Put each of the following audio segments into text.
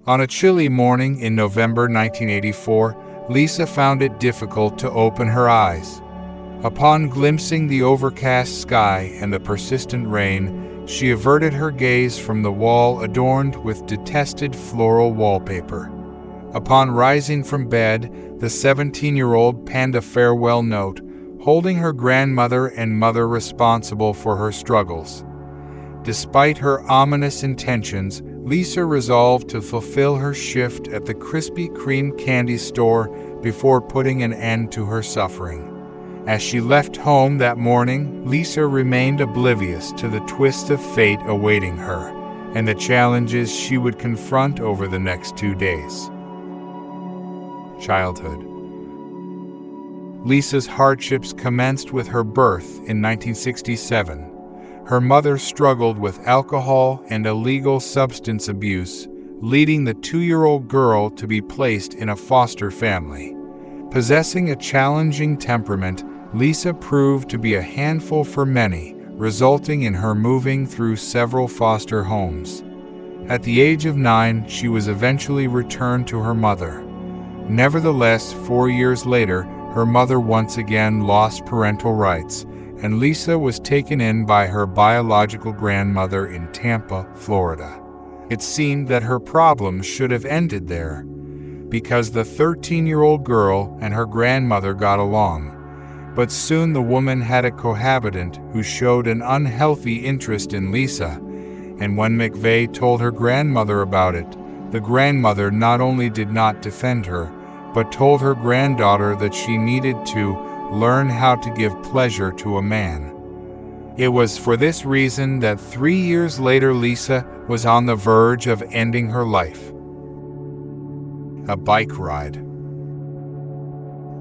On a chilly morning in November 1984, Lisa found it difficult to open her eyes. Upon glimpsing the overcast sky and the persistent rain, she averted her gaze from the wall adorned with detested floral wallpaper. Upon rising from bed, the 17-year-old penned a farewell note, holding her grandmother and mother responsible for her struggles. Despite her ominous intentions, Lisa resolved to fulfill her shift at the Krispy Kreme candy store before putting an end to her suffering. As she left home that morning, Lisa remained oblivious to the twists of fate awaiting her and the challenges she would confront over the next 2 days. Childhood. Lisa's hardships commenced with her birth in 1967. Her mother struggled with alcohol and illegal substance abuse, leading the 2-year-old girl to be placed in a foster family. Possessing a challenging temperament, Lisa proved to be a handful for many, resulting in her moving through several foster homes. At the age of 9, she was eventually returned to her mother. Nevertheless, 4 years later, her mother once again lost parental rights, and Lisa was taken in by her biological grandmother in Tampa, Florida. It seemed that her problems should have ended there, because the 13-year-old girl and her grandmother got along. But soon the woman had a cohabitant who showed an unhealthy interest in Lisa, and when McVeigh told her grandmother about it, the grandmother not only did not defend her, but told her granddaughter that she needed to learn how to give pleasure to a man. It was for this reason that 3 years later Lisa was on the verge of ending her life. A bike ride.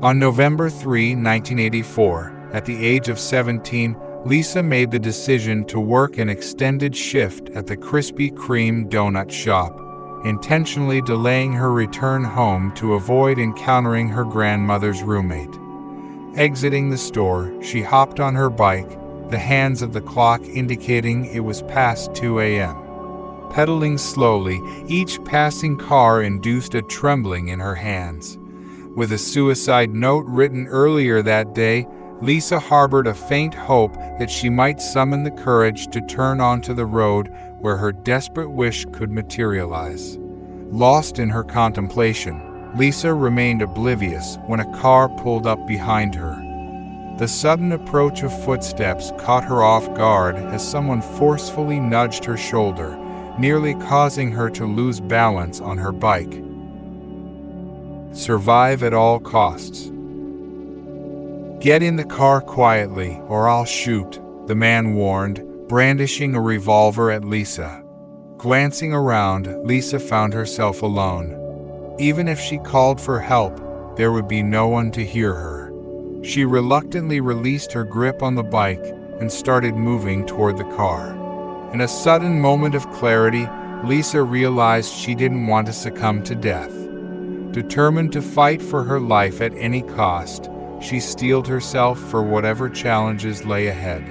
On November 3, 1984, at the age of 17, Lisa made the decision to work an extended shift at the Krispy Kreme donut shop, intentionally delaying her return home to avoid encountering her grandmother's roommate. Exiting the store, she hopped on her bike, the hands of the clock indicating it was past 2 a.m. Pedaling slowly, each passing car induced a trembling in her hands. With a suicide note written earlier that day, Lisa harbored a faint hope that she might summon the courage to turn onto the road where her desperate wish could materialize. Lost in her contemplation, Lisa remained oblivious when a car pulled up behind her. The sudden approach of footsteps caught her off guard as someone forcefully nudged her shoulder, nearly causing her to lose balance on her bike. Survive at all costs. Get in the car quietly, or I'll shoot, the man warned, brandishing a revolver at Lisa. Glancing around, Lisa found herself alone. Even if she called for help, there would be no one to hear her. She reluctantly released her grip on the bike and started moving toward the car. In a sudden moment of clarity, Lisa realized she didn't want to succumb to death. Determined to fight for her life at any cost, she steeled herself for whatever challenges lay ahead.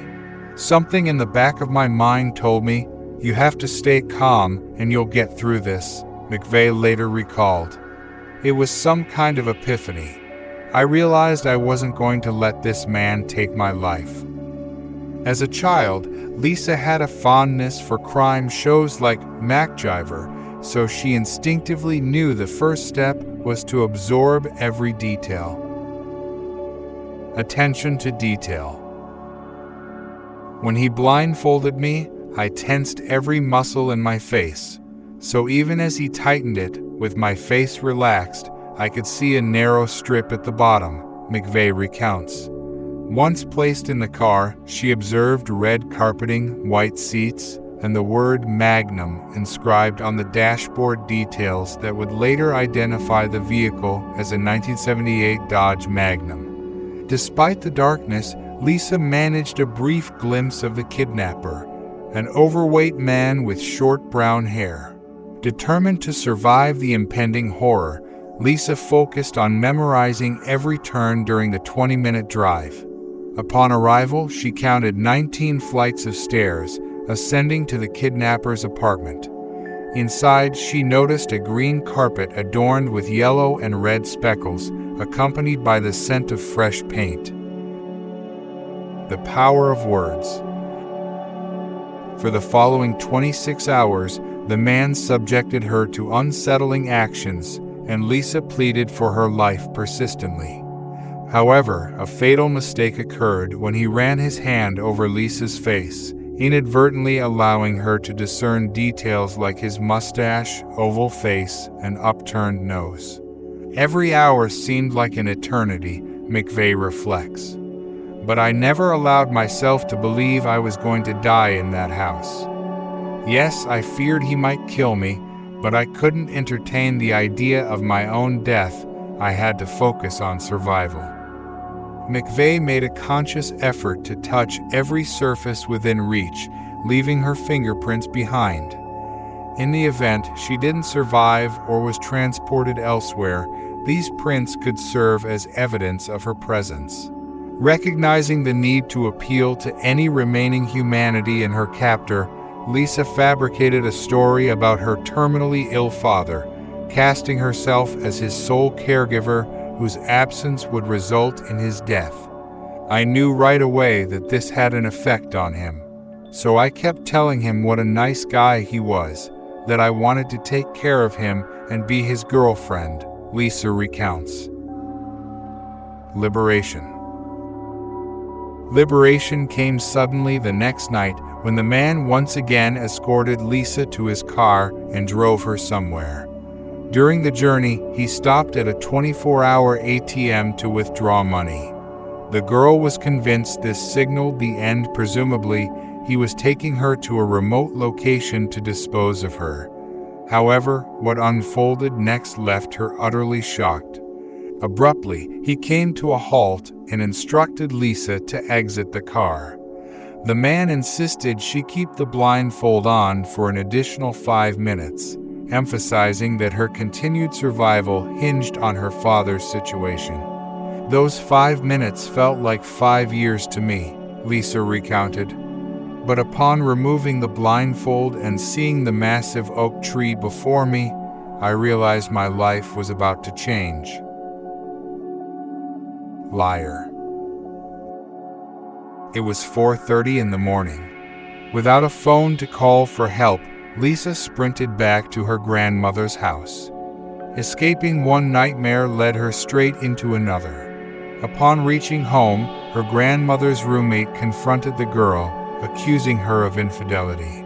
Something in the back of my mind told me, "You have to stay calm and you'll get through this," McVeigh later recalled. It was some kind of epiphany. I realized I wasn't going to let this man take my life. As a child, Lisa had a fondness for crime shows like MacGyver, so she instinctively knew the first step was to absorb every detail. Attention to detail. When he blindfolded me, I tensed every muscle in my face, so even as he tightened it, with my face relaxed, I could see a narrow strip at the bottom, McVeigh recounts. Once placed in the car, she observed red carpeting, white seats, and the word Magnum inscribed on the dashboard, details that would later identify the vehicle as a 1978 Dodge Magnum. Despite the darkness, Lisa managed a brief glimpse of the kidnapper, an overweight man with short brown hair. Determined to survive the impending horror, Lisa focused on memorizing every turn during the 20-minute drive. Upon arrival, she counted 19 flights of stairs, ascending to the kidnapper's apartment. Inside, she noticed a green carpet adorned with yellow and red speckles, accompanied by the scent of fresh paint. The power of words. For the following 26 hours, the man subjected her to unsettling actions, and Lisa pleaded for her life persistently. However, a fatal mistake occurred when he ran his hand over Lisa's face, inadvertently allowing her to discern details like his mustache, oval face, and upturned nose. Every hour seemed like an eternity, McVeigh reflects. But I never allowed myself to believe I was going to die in that house. Yes, I feared he might kill me, but I couldn't entertain the idea of my own death. I had to focus on survival. McVeigh made a conscious effort to touch every surface within reach, leaving her fingerprints behind. In the event she didn't survive or was transported elsewhere, these prints could serve as evidence of her presence. Recognizing the need to appeal to any remaining humanity in her captor, Lisa fabricated a story about her terminally ill father, casting herself as his sole caregiver whose absence would result in his death. I knew right away that this had an effect on him, so I kept telling him what a nice guy he was, that I wanted to take care of him and be his girlfriend, Lisa recounts. Liberation. Liberation came suddenly the next night when the man once again escorted Lisa to his car and drove her somewhere. During the journey, he stopped at a 24-hour ATM to withdraw money. The girl was convinced this signaled the end. Presumably, he was taking her to a remote location to dispose of her. However, what unfolded next left her utterly shocked. Abruptly, he came to a halt and instructed Lisa to exit the car. The man insisted she keep the blindfold on for an additional 5 minutes, emphasizing that her continued survival hinged on her father's situation. Those 5 minutes felt like 5 years to me, Lisa recounted. But upon removing the blindfold and seeing the massive oak tree before me, I realized my life was about to change. Liar. It was 4:30 in the morning. Without a phone to call for help, Lisa sprinted back to her grandmother's house. Escaping one nightmare led her straight into another. Upon reaching home, her grandmother's roommate confronted the girl, accusing her of infidelity.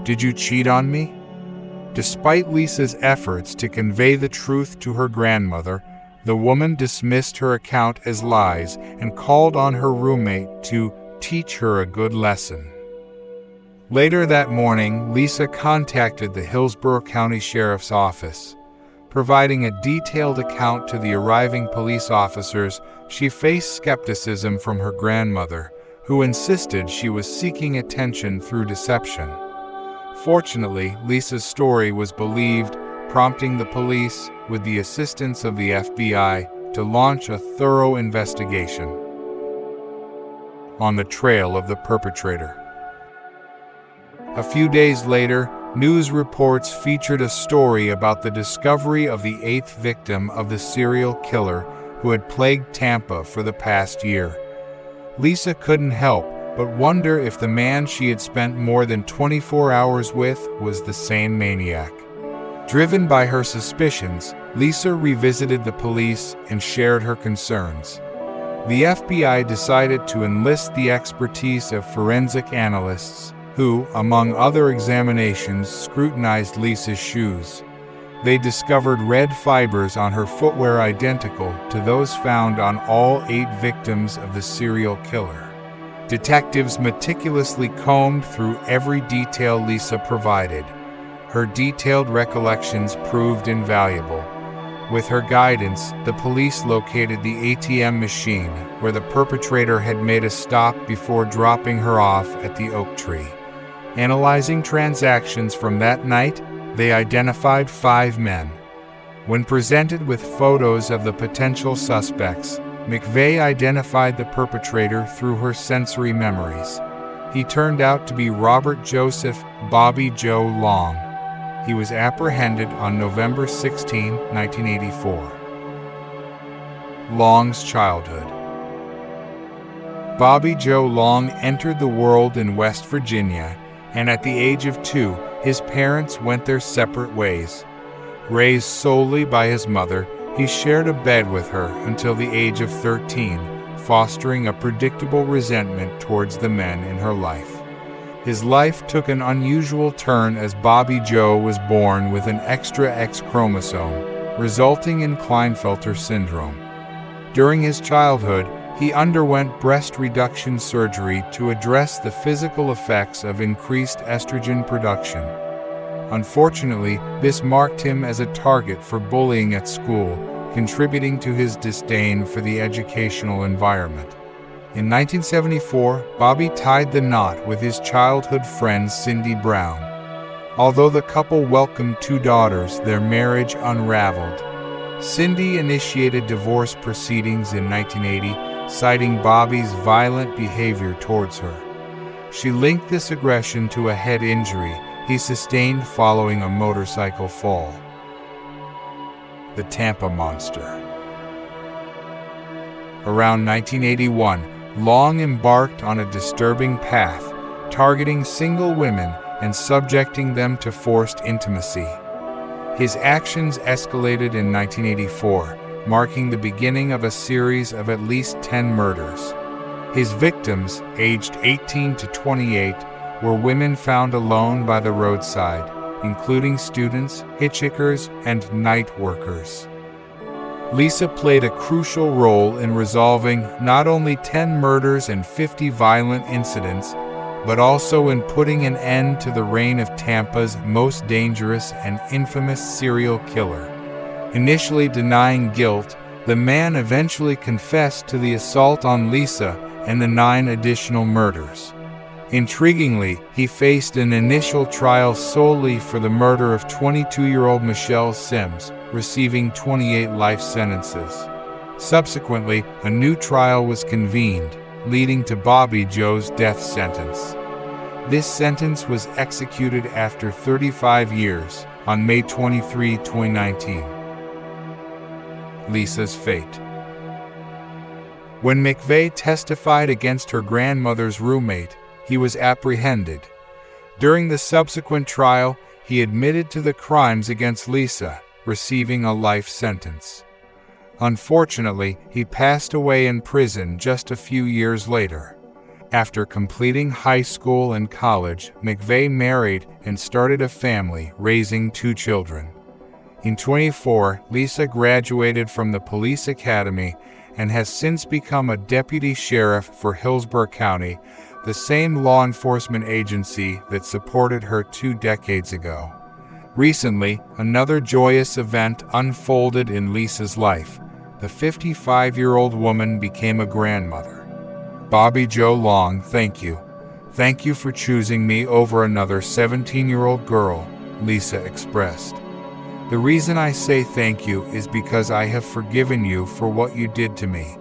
"Did you cheat on me?" Despite Lisa's efforts to convey the truth to her grandmother, the woman dismissed her account as lies and called on her roommate to teach her a good lesson. Later that morning, Lisa contacted the Hillsborough County Sheriff's Office. Providing a detailed account to the arriving police officers, she faced skepticism from her grandmother, who insisted she was seeking attention through deception. Fortunately, Lisa's story was believed, prompting the police, with the assistance of the FBI, to launch a thorough investigation. On the trail of the perpetrator. A few days later, news reports featured a story about the discovery of the 8th victim of the serial killer who had plagued Tampa for the past year. Lisa couldn't help but wonder if the man she had spent more than 24 hours with was the same maniac. Driven by her suspicions, Lisa revisited the police and shared her concerns. The FBI decided to enlist the expertise of forensic analysts, who, among other examinations, scrutinized Lisa's shoes. They discovered red fibers on her footwear identical to those found on all 8 victims of the serial killer. Detectives meticulously combed through every detail Lisa provided. Her detailed recollections proved invaluable. With her guidance, the police located the ATM machine where the perpetrator had made a stop before dropping her off at the oak tree. Analyzing transactions from that night, they identified 5 men. When presented with photos of the potential suspects, McVeigh identified the perpetrator through her sensory memories. He turned out to be Robert Joseph "Bobby Joe" Long. He was apprehended on November 16, 1984. Long's childhood. Bobby Joe Long entered the world in West Virginia, and at the age of 2, his parents went their separate ways. Raised solely by his mother, he shared a bed with her until the age of 13, fostering a predictable resentment towards the men in her life. His life took an unusual turn as Bobby Joe was born with an extra X chromosome, resulting in Klinefelter syndrome. During his childhood, he underwent breast reduction surgery to address the physical effects of increased estrogen production. Unfortunately, this marked him as a target for bullying at school, contributing to his disdain for the educational environment. In 1974, Bobby tied the knot with his childhood friend Cindy Brown. Although the couple welcomed 2 daughters, their marriage unraveled. Cindy initiated divorce proceedings in 1980, citing Bobby's violent behavior towards her. She linked this aggression to a head injury he sustained following a motorcycle fall. The Tampa Monster. Around 1981, Long embarked on a disturbing path, targeting single women and subjecting them to forced intimacy. His actions escalated in 1984, marking the beginning of a series of at least 10 murders. His victims, aged 18 to 28, were women found alone by the roadside, including students, hitchhikers, and night workers. Lisa played a crucial role in resolving not only 10 murders and 50 violent incidents, but also in putting an end to the reign of Tampa's most dangerous and infamous serial killer. Initially denying guilt, the man eventually confessed to the assault on Lisa and the 9 additional murders. Intriguingly, he faced an initial trial solely for the murder of 22-year-old Michelle Sims, receiving 28 life sentences. Subsequently, a new trial was convened, leading to Bobby Joe's death sentence. This sentence was executed after 35 years, on May 23, 2019. Lisa's fate. When McVeigh testified against her grandmother's roommate, he was apprehended. During the subsequent trial, he admitted to the crimes against Lisa, receiving a life sentence. Unfortunately, he passed away in prison just a few years later. After completing high school and college, McVeigh married and started a family, raising 2 children. In 2024, Lisa graduated from the police academy and has since become a deputy sheriff for Hillsborough County, the same law enforcement agency that supported her 2 decades ago. Recently, another joyous event unfolded in Lisa's life. The 55-year-old woman became a grandmother. Bobby Joe Long, thank you. Thank you for choosing me over another 17-year-old girl, Lisa expressed. The reason I say thank you is because I have forgiven you for what you did to me.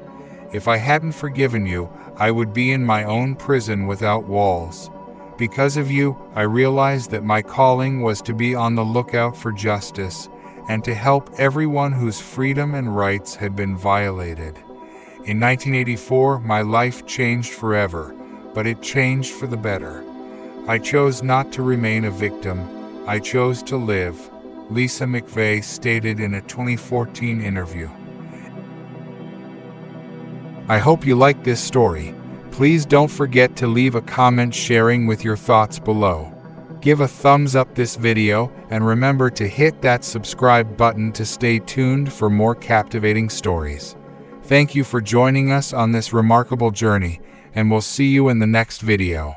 If I hadn't forgiven you, I would be in my own prison without walls. Because of you, I realized that my calling was to be on the lookout for justice and to help everyone whose freedom and rights had been violated. In 1984, my life changed forever, but it changed for the better. I chose not to remain a victim. I chose to live, Lisa McVeigh stated in a 2014 interview. I hope you liked this story. Please don't forget to leave a comment sharing with your thoughts below. Give a thumbs up this video and remember to hit that subscribe button to stay tuned for more captivating stories. Thank you for joining us on this remarkable journey, and we'll see you in the next video.